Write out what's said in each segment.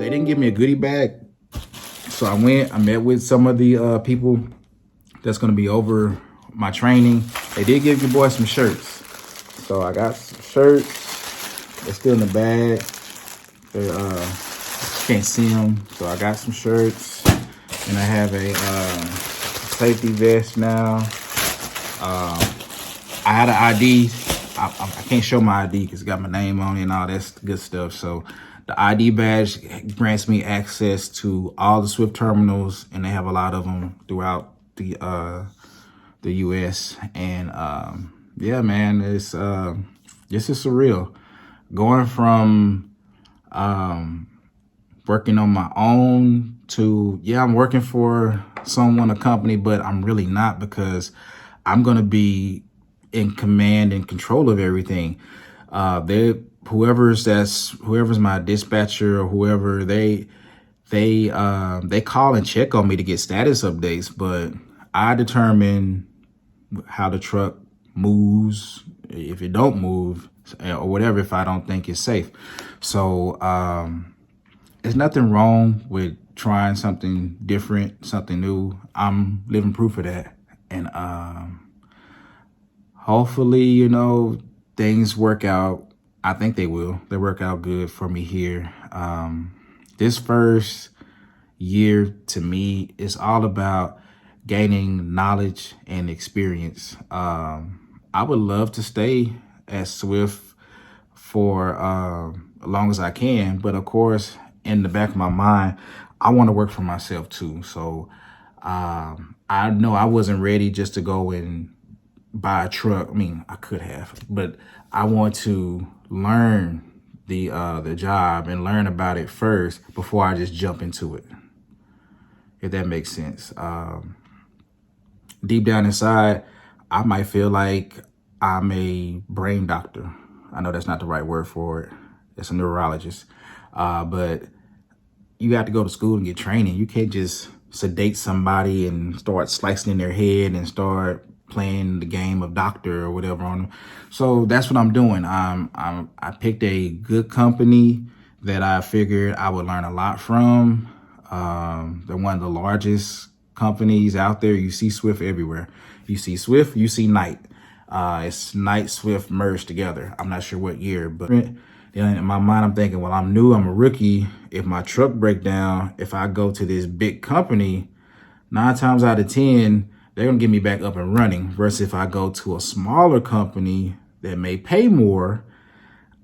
They didn't give me a goodie bag. So I met with some of the people that's gonna be over my training. They did give your boy some shirts. So I got some shirts. They're still in the bag. They can't see them. So I got some shirts. And I have a safety vest now. I had an ID. I can't show my ID because it got my name on it and all that good stuff. So the ID badge grants me access to all the Swift terminals, and they have a lot of them throughout the U.S. And yeah, man, this is surreal. Going from working on my own to, yeah, I'm working for someone, a company, but I'm really not, because I'm going to be in command and control of everything. Whoever's my dispatcher or whoever, they call and check on me to get status updates, but I determine how the truck moves, if it don't move, or whatever, if I don't think it's safe. So there's nothing wrong with trying something different, something new. I'm living proof of that. And hopefully, you know, things work out. I think they will. They work out good for me here. This first year to me is all about gaining knowledge and experience. I would love to stay at Swift for as long as I can, but of course, in the back of my mind, I want to work for myself too. So I know I wasn't ready just to go and buy a truck. I mean, I could have, but I want to learn the job and learn about it first before I just jump into it, if that makes sense. Deep down inside, I might feel like I'm a brain doctor. I know that's not the right word for it. It's a neurologist. But you have to go to school and get training. You can't just sedate somebody and start slicing in their head and start playing the game of doctor or whatever on them. So that's what I'm doing. I picked a good company that I figured I would learn a lot from. They're one of the largest companies out there. You see Swift everywhere. You see Swift, you see Knight. It's Knight, Swift merged together. I'm not sure what year, but in my mind, I'm thinking, well, I'm new, I'm a rookie. If my truck break down, if I go to this big company, 9 times out of 10, they're gonna get me back up and running. Versus if I go to a smaller company that may pay more,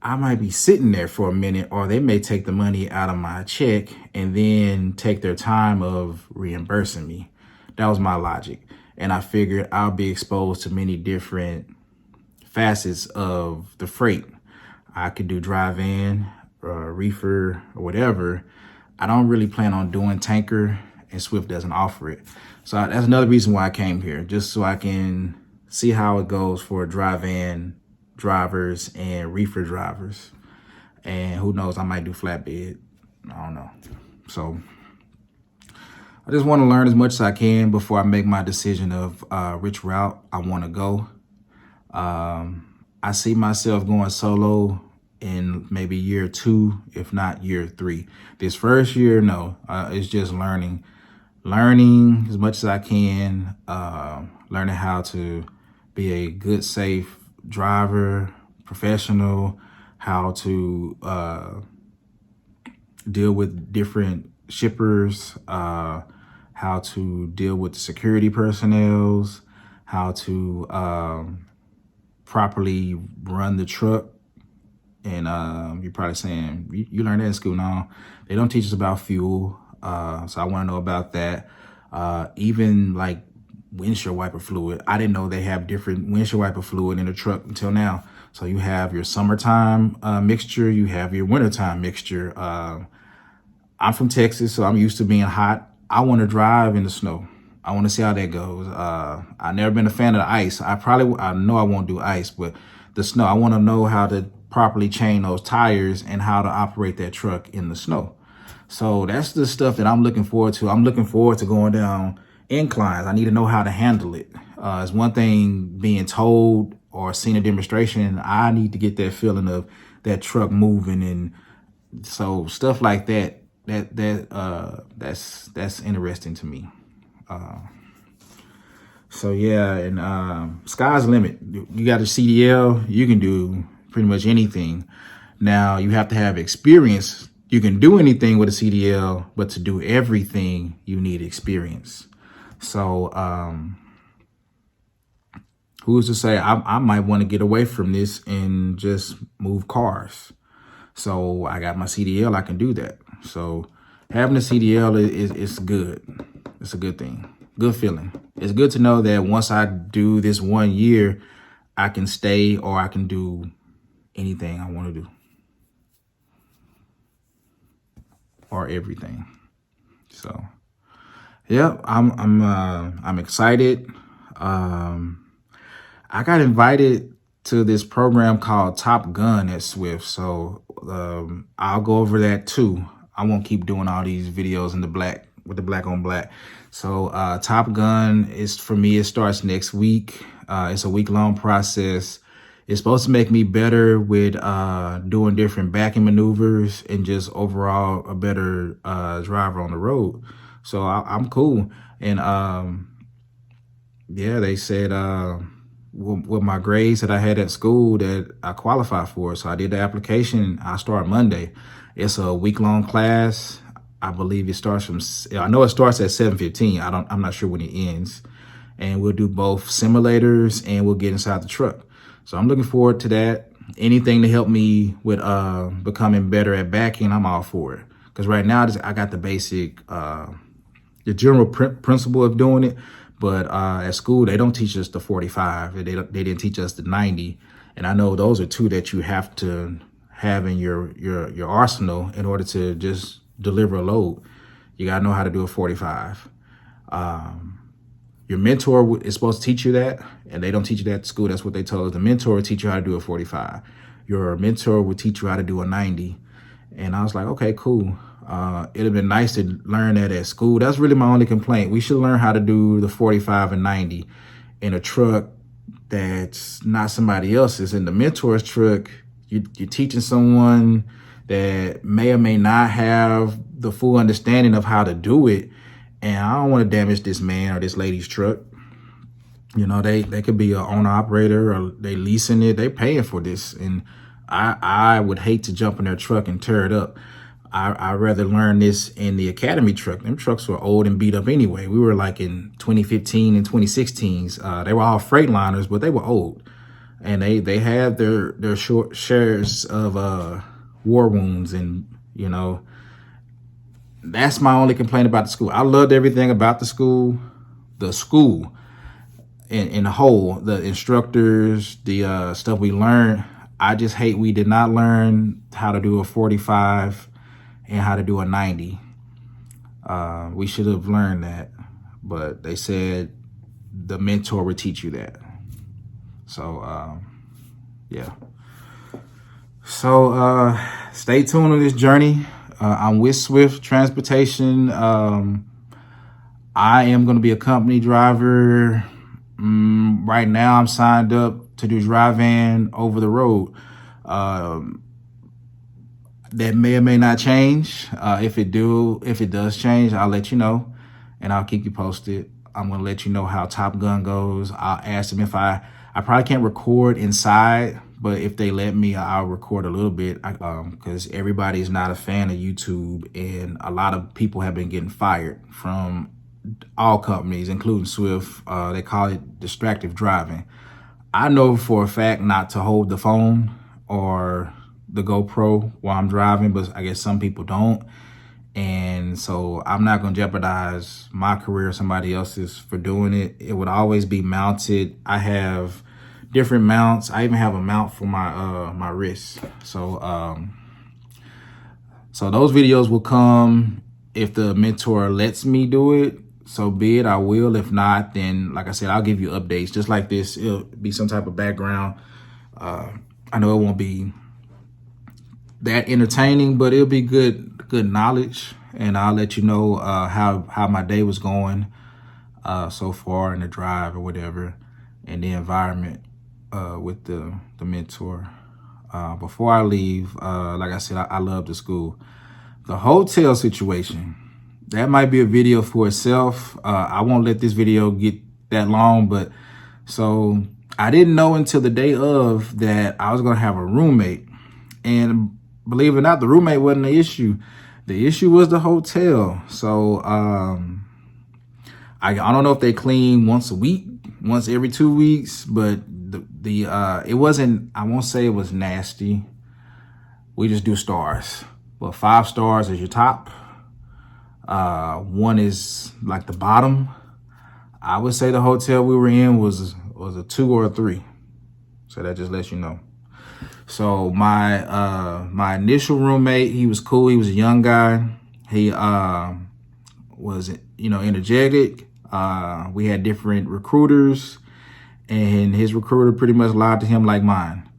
I might be sitting there for a minute, or they may take the money out of my check and then take their time of reimbursing me. That was my logic. And I figured I'll be exposed to many different facets of the freight. I could do dry van, reefer, or whatever. I don't really plan on doing tanker, and Swift doesn't offer it. So that's another reason why I came here, just so I can see how it goes for dry van drivers and reefer drivers. And who knows, I might do flatbed. I don't know. So I just want to learn as much as I can before I make my decision of which route I want to go. I see myself going solo in maybe year 2, if not year 3. This first year, no, it's just learning as much as I can, learning how to be a good, safe driver, professional, how to deal with different shippers, how to deal with the security personnels, how to properly run the truck. And you're probably saying, you learned that in school. No, they don't teach us about fuel. So I want to know about that. Even like windshield wiper fluid. I didn't know they have different windshield wiper fluid in the truck until now. So you have your summertime mixture, you have your wintertime mixture. I'm from Texas, so I'm used to being hot. I want to drive in the snow. I want to see how that goes. I've never been a fan of the ice. I know I won't do ice, but the snow, I want to know how to properly chain those tires and how to operate that truck in the snow. So that's the stuff that I'm looking forward to. I'm looking forward to going down inclines. I need to know how to handle it. It's one thing being told or seeing a demonstration. I need to get that feeling of that truck moving. And so stuff like that that's interesting to me. So yeah, and sky's the limit. You got a CDL, you can do pretty much anything. Now you have to have experience. You can do anything with a CDL, but to do everything, you need experience. So who's to say I might want to get away from this and just move cars? So I got my CDL, I can do that. So having a CDL is good. It's a good thing. Good feeling. It's good to know that once I do this 1 year, I can stay or I can do anything I want to do. Or everything. So yeah, I'm excited. I got invited to this program called Top Gun at Swift. So I'll go over that too. I won't keep doing all these videos in the black with the black on black. So Top Gun is, for me, it starts next week. It's a week-long process. It's supposed to make me better with doing different backing maneuvers and just overall a better driver on the road. So I'm cool. And yeah, they said with my grades that I had at school that I qualified for. So I did the application. I start Monday. It's a week-long class. I believe it starts from, I know it starts at 7:15. I'm not sure when it ends. And we'll do both simulators and we'll get inside the truck. So I'm looking forward to that. Anything to help me with becoming better at backing, I'm all for it. Because right now I got the basic, the general principle of doing it. But at school, they don't teach us the 45. They didn't teach us the 90. And I know those are two that you have to have in your arsenal in order to just deliver a load. You got to know how to do a 45. Your mentor is supposed to teach you that, and they don't teach you that at school. That's what they told us. The mentor will teach you how to do a 45. Your mentor will teach you how to do a 90. And I was like, okay, cool. It'd have been nice to learn that at school. That's really my only complaint. We should learn how to do the 45 and 90 in a truck that's not somebody else's. In the mentor's truck, you're teaching someone that may or may not have the full understanding of how to do it. And I don't want to damage this man or this lady's truck. You know, they could be an owner operator or they leasing it. They paying for this. And I would hate to jump in their truck and tear it up. I'd rather learn this in the academy truck. Them trucks were old and beat up anyway. We were like in 2015 and 2016s. They were all Freightliners, but they were old. And they had their short shares of war wounds. And, you know, that's my only complaint about the school. I loved everything about the school. The school in the whole, the instructors, the stuff we learned. I just hate we did not learn how to do a 45 and how to do a 90. We should have learned that, but they said the mentor would teach you that. So, yeah. So, stay tuned on this journey. I'm with Swift Transportation. I am going to be a company driver. Right now, I'm signed up to do dry van over the road. That may or may not change. If it does change, I'll let you know, and I'll keep you posted. I'm going to let you know how Top Gun goes. I'll ask them if I probably can't record inside, but if they let me, I'll record a little bit, because everybody's not a fan of YouTube, and a lot of people have been getting fired from all companies, including Swift. They call it distractive driving. I know for a fact not to hold the phone or the GoPro while I'm driving, but I guess some people don't. And so I'm not going to jeopardize my career or somebody else's for doing it. It would always be mounted. I have different mounts. I even have a mount for my my wrist. So so those videos will come if the mentor lets me do it. So be it, I will. If not, then like I said, I'll give you updates just like this. It'll be some type of background. I know it won't be that entertaining, but it'll be good knowledge, and I'll let you know how my day was going so far in the drive or whatever, and the environment with the mentor. Before I leave, like I said, I love the school, The hotel situation, that might be a video for itself. I won't let this video get that long, but so I didn't know until the day of that I was going to have a roommate. And believe it or not, the roommate wasn't the issue. The issue was the hotel. So I don't know if they clean once a week, once every 2 weeks, but it wasn't, I won't say it was nasty. We just do stars. But 5 stars is your top. 1 is like the bottom. I would say the hotel we were in was a 2 or a 3. So that just lets you know. So my initial roommate, he was cool. He was a young guy. He was, energetic. We had different recruiters, and his recruiter pretty much lied to him like mine.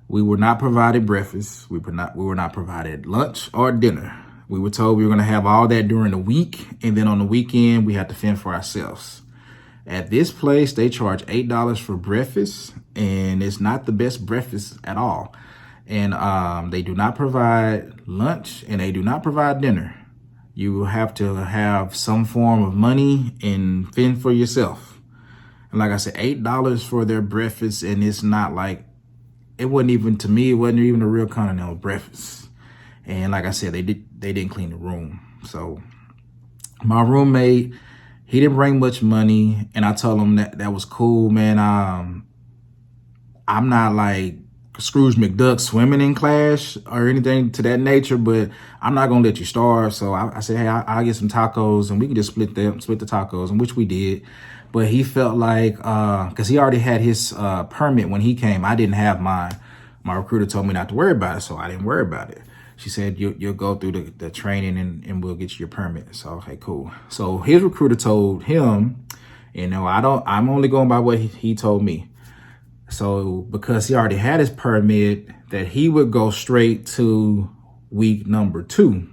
We were not provided breakfast. We were not provided lunch or dinner. We were told we were going to have all that during the week, and then on the weekend we had to fend for ourselves. At this place, they charge $8 for breakfast, and it's not the best breakfast at all. And they do not provide lunch, and they do not provide dinner. You have to have some form of money and fend for yourself. And like I said, $8 for their breakfast, and it's not like, it wasn't even, to me, it wasn't even a real continental breakfast. And like I said, they didn't clean the room. So my roommate, he didn't bring much money, and I told him that was cool, man. I'm not like Scrooge McDuck swimming in class or anything to that nature, but I'm not gonna let you starve. So I said, hey, I'll get some tacos, and we can just split the tacos, and which we did. But he felt like, because he already had his permit when he came. I didn't have mine. My recruiter told me not to worry about it, so I didn't worry about it. She said, you'll go through the training and we'll get you your permit. So, okay, cool. So his recruiter told him, I'm only going by what he told me. So because he already had his permit, that he would go straight to week number 2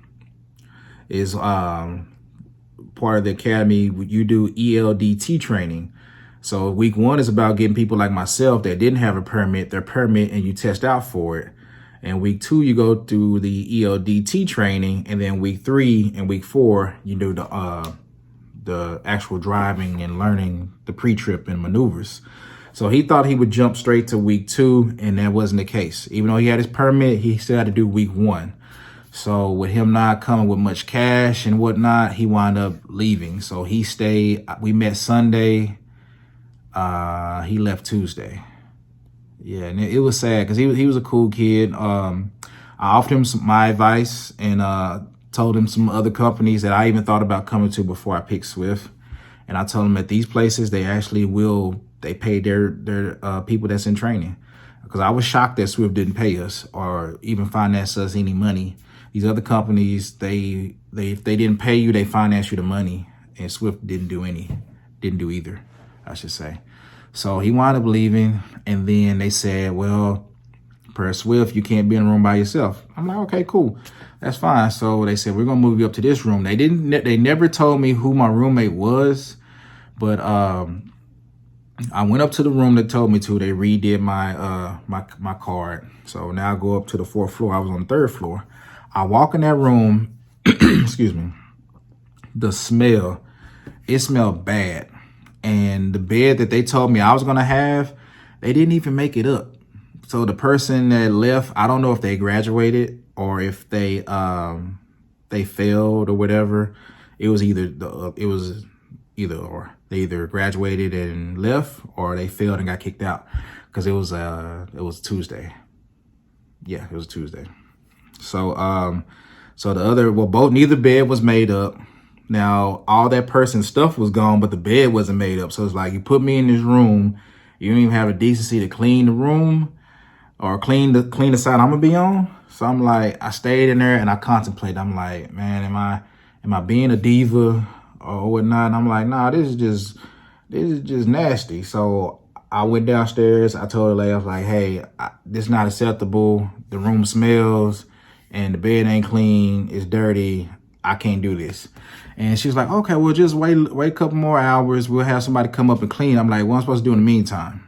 is part of the academy. You do ELDT training. So week 1 is about getting people like myself that didn't have a permit, their permit, and you test out for it. And week 2, you go through the ELDT training, and then week 3 and week 4, you do the actual driving and learning the pre-trip and maneuvers. So he thought he would jump straight to week 2, and that wasn't the case. Even though he had his permit, he still had to do week 1. So with him not coming with much cash and whatnot, he wound up leaving. So he stayed. We met Sunday. He left Tuesday. Yeah, and it was sad because he was a cool kid. I offered him my advice and told him some other companies that I even thought about coming to before I picked Swift. And I told him at these places, they actually they pay their people that's in training. Because I was shocked that Swift didn't pay us or even finance us any money. These other companies, if they didn't pay you, they finance you the money. And Swift didn't do either, I should say. So he wound up leaving, and then they said, well, per Swift, you can't be in a room by yourself. I'm like, okay, cool. That's fine. So they said, we're going to move you up to this room. They never told me who my roommate was, but I went up to the room they told me to. They redid my card. So now I go up to the 4th floor. I was on the 3rd floor. I walk in that room, excuse me, the smell, it smelled bad. And the bed that they told me I was going to have, they didn't even make it up. So the person that left, I don't know if they graduated or if they failed or whatever. It was either or. They either graduated and left, or they failed and got kicked out, because it was Tuesday. Yeah, it was Tuesday. So neither bed was made up. Now, all that person's stuff was gone, but the bed wasn't made up. So it's like, you put me in this room, you don't even have the decency to clean the room or clean the side I'm gonna be on. So I'm like, I stayed in there and I contemplated. I'm like, man, am I being a diva or whatnot? And I'm like, nah, this is just nasty. So I went downstairs. I told the lady, I was like, hey, this is not acceptable. The room smells and the bed ain't clean. It's dirty. I can't do this. And she was like, okay, well, just wait a couple more hours. We'll have somebody come up and clean. I'm like, what am I supposed to do in the meantime?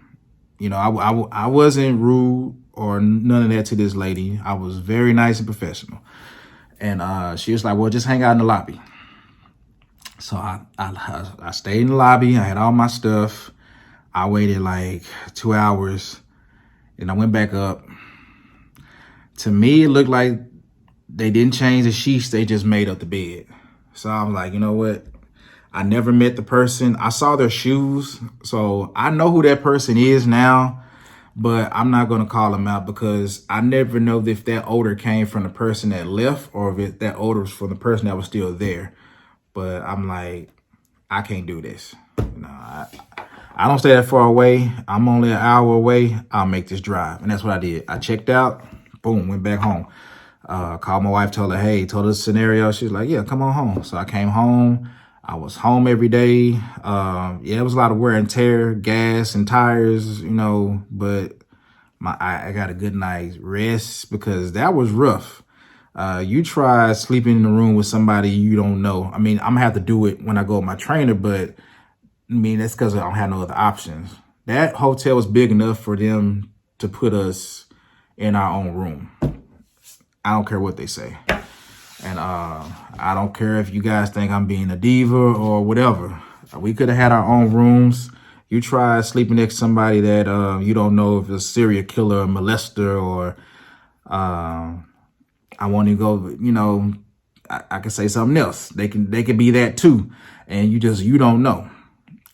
You know, I wasn't rude or none of that to this lady. I was very nice and professional. And she was like, well, just hang out in the lobby. So I stayed in the lobby. I had all my stuff. I waited like 2 hours, and I went back up. To me, it looked like they didn't change the sheets. They just made up the bed. So I was like, you know what? I never met the person. I saw their shoes. So I know who that person is now, but I'm not going to call them out because I never know if that odor came from the person that left or if that odor was from the person that was still there. But I'm like, I can't do this. I don't stay that far away. I'm only an hour away. I'll make this drive. And that's what I did. I checked out, boom, went back home. Called my wife, told her, hey, told her the scenario. She was like, yeah, come on home. So I came home. I was home every day. Yeah, it was a lot of wear and tear, gas and tires, but I got a good night's rest because that was rough. You try sleeping in the room with somebody you don't know. I mean, I'm gonna have to do it when I go with my trainer, but I mean, that's because I don't have no other options. That hotel was big enough for them to put us in our own room. I don't care what they say. And I don't care if you guys think I'm being a diva or whatever. We could have had our own rooms. You try sleeping next to somebody that you don't know if it's a serial killer or molester or I want to go, I can say something else. They can be that too. And you don't know.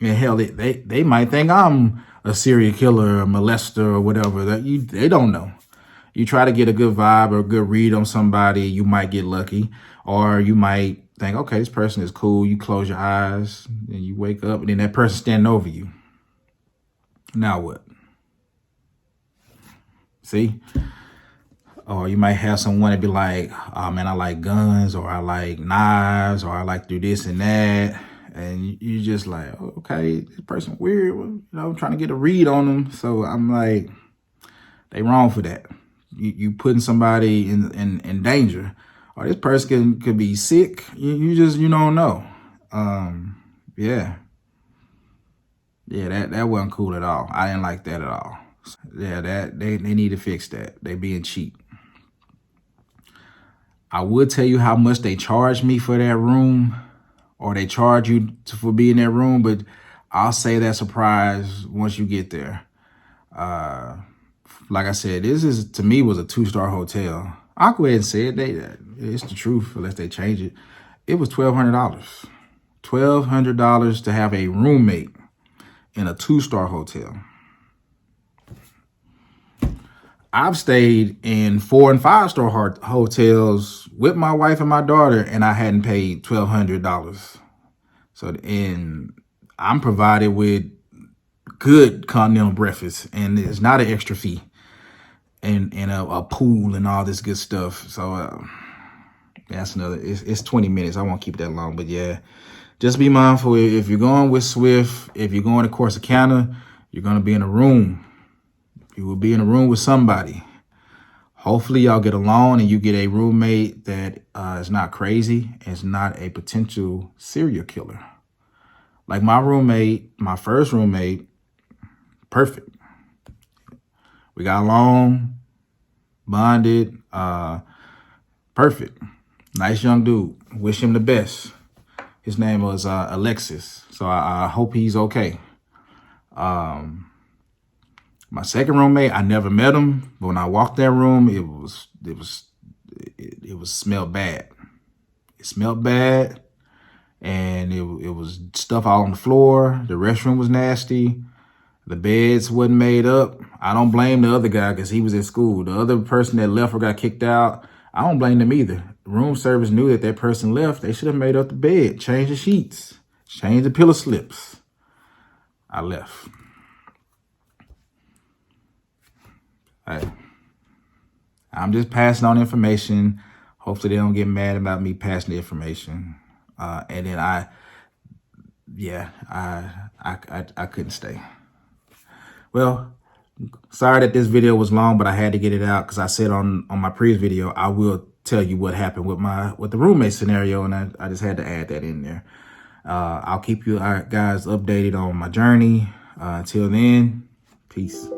And hell, they might think I'm a serial killer or molester or whatever. They don't know. You try to get a good vibe or a good read on somebody, you might get lucky. Or you might think, okay, this person is cool. You close your eyes and you wake up and then that person standing over you. Now what? See? Or you might have someone that be like, oh man, I like guns, or I like knives, or I like to do this and that. And you just like, oh, okay, this person weird, trying to get a read on them. So I'm like, they wrong for that. You putting somebody in danger, or this person could be sick. You don't know. Yeah, that wasn't cool at all. I didn't like that at all. Yeah, that they need to fix that. They being cheap. I would tell you how much they charge me for that room, or they charge you for being in that room, but I'll say that surprise once you get there. Like I said, this to me was a 2-star hotel. I'll go ahead and say it. It's the truth unless they change it. It was $1,200. $1,200 to have a roommate in a 2-star hotel. I've stayed in 4- and 5-star hotels with my wife and my daughter, and I hadn't paid $1,200. So, and I'm provided with good continental breakfast, and it's not an extra fee, and a pool and all this good stuff. So that's another. It's 20 minutes. I won't keep that long, but yeah, just be mindful if you're going with Swift. If you're going to Corsicana, you're gonna be in a room. You will be in a room with somebody. Hopefully y'all get along and you get a roommate that is not crazy and is not a potential serial killer. Like my roommate, my first roommate, perfect. We got along, bonded, perfect. Nice young dude. Wish him the best. His name was Alexis. So I hope he's okay. My second roommate, I never met him, but when I walked that room, it smelled bad. It smelled bad, and it was stuff all on the floor. The restroom was nasty. The beds wasn't made up. I don't blame the other guy because he was at school. The other person that left or got kicked out, I don't blame them either. Room service knew that person left. They should have made up the bed, changed the sheets, changed the pillow slips. I left. I'm just passing on information. Hopefully they don't get mad about me passing the information. And then I couldn't stay. Well, sorry that this video was long, but I had to get it out because I said on my previous video, I will tell you what happened with the roommate scenario. And I just had to add that in there. I'll keep you guys updated on my journey. Until then, peace.